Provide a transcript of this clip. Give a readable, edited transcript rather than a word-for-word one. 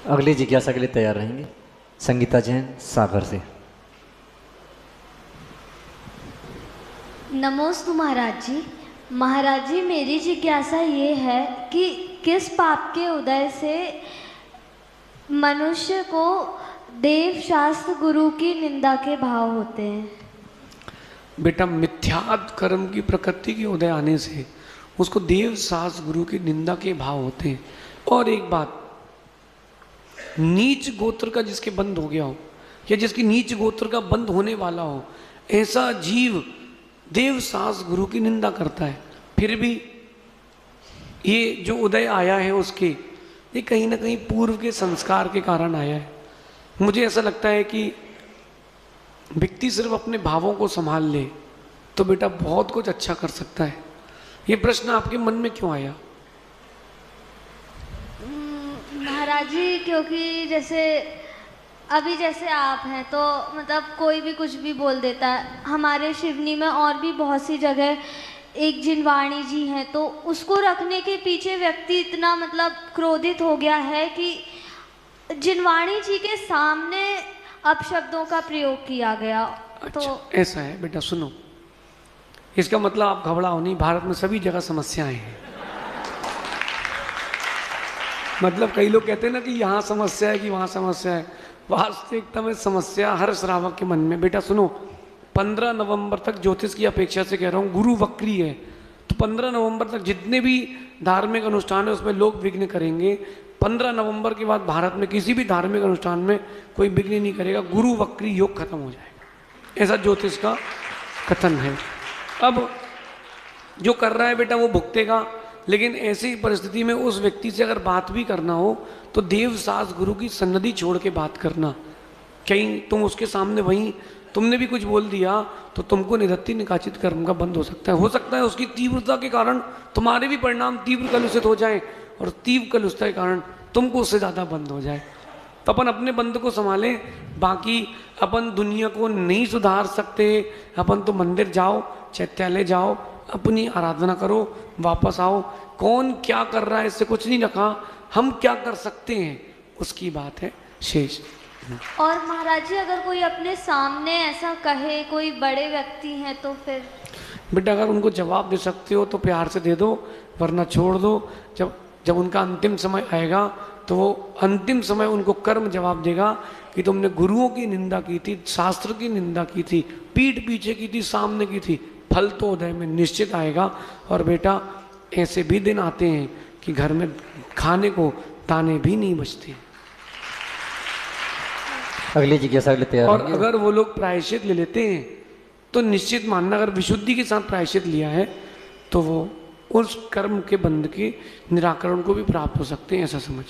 अगली जिज्ञासा के लिए तैयार रहेंगे संगीता जैन सागर से। नमोस्तु महाराज जी। महाराज जी, मेरी जिज्ञासा ये है कि किस पाप के उदय से मनुष्य को देव शास्त्र गुरु की निंदा के भाव होते हैं? बेटा, मिथ्यात्व कर्म की प्रकृति के उदय आने से उसको देव शास्त्र गुरु की निंदा के भाव होते हैं। और एक बात, नीच गोत्र का जिसके बंद हो गया हो या जिसकी नीच गोत्र का बंद होने वाला हो, ऐसा जीव देव शास्त्र गुरु की निंदा करता है। फिर भी ये जो उदय आया है उसके, ये कहीं ना कहीं पूर्व के संस्कार के कारण आया है। मुझे ऐसा लगता है कि व्यक्ति सिर्फ अपने भावों को संभाल ले तो बेटा बहुत कुछ अच्छा कर सकता है। ये प्रश्न आपके मन में क्यों आया? महाराज जी, क्योंकि जैसे आप हैं तो मतलब कोई भी कुछ भी बोल देता है। हमारे शिवनी में और भी बहुत सी जगह एक जिनवाणी जी हैं, तो उसको रखने के पीछे व्यक्ति इतना मतलब क्रोधित हो गया है कि जिनवाणी जी के सामने अपशब्दों का प्रयोग किया गया। अच्छा, तो ऐसा है बेटा, सुनो, इसका मतलब आप घबराओ नहीं, भारत में सभी जगह समस्याएं हैं। मतलब कई लोग कहते हैं ना कि यहाँ समस्या है कि वहाँ समस्या है, वास्तविकता में समस्या हर श्रावक के मन में। बेटा सुनो, 15 नवंबर तक ज्योतिष की अपेक्षा से कह रहा हूँ, गुरु वक्री है, तो 15 नवंबर तक जितने भी धार्मिक अनुष्ठान है उसमें लोग विघ्न करेंगे। 15 नवंबर के बाद भारत में किसी भी धार्मिक अनुष्ठान में कोई विघ्न नहीं करेगा, गुरु वक्री योग खत्म हो जाएगा, ऐसा ज्योतिष का कथन है। अब जो कर रहा है बेटा वो भुगतेगा, लेकिन ऐसी परिस्थिति में उस व्यक्ति से अगर बात भी करना हो तो देव शास्त्र गुरु की सन्निधि छोड़ के बात करना। कहीं तुम उसके सामने वहीं तुमने भी कुछ बोल दिया तो तुमको निधत्ति निकाचित कर्म का बंद हो सकता है उसकी तीव्रता के कारण तुम्हारे भी परिणाम तीव्र कलुषित हो जाए और तीव्र कलुषता के कारण तुमको उससे ज़्यादा बंद हो जाए। तो अपन अपने बंद को संभालें, बाकी अपन दुनिया को नहीं सुधार सकते। अपन तो मंदिर जाओ, चैत्यालय जाओ, अपनी आराधना करो, वापस आओ। कौन क्या कर रहा है इससे कुछ नहीं रखा, हम क्या कर सकते हैं उसकी बात है शेष। और महाराज जी, अगर कोई अपने सामने ऐसा कहे, कोई बड़े व्यक्ति हैं, तो फिर बेटा अगर उनको जवाब दे सकते हो तो प्यार से दे दो, वरना छोड़ दो। जब उनका अंतिम समय आएगा तो वो अंतिम समय उनको कर्म जवाब देगा कि तुमने गुरुओं की निंदा की थी, शास्त्र की निंदा की थी, पीठ पीछे की थी, सामने की थी। फल तो उदय में निश्चित आएगा। और बेटा ऐसे भी दिन आते हैं कि घर में खाने को दाने भी नहीं बचते। अगली जिज्ञासा के लिए तैयार और रहेंगे। अगर वो लोग प्रायश्चित ले लेते हैं तो निश्चित मानना, अगर विशुद्धि के साथ प्रायश्चित लिया है तो वो उस कर्म के बंध के निराकरण को भी प्राप्त हो सकते हैं, ऐसा समझ।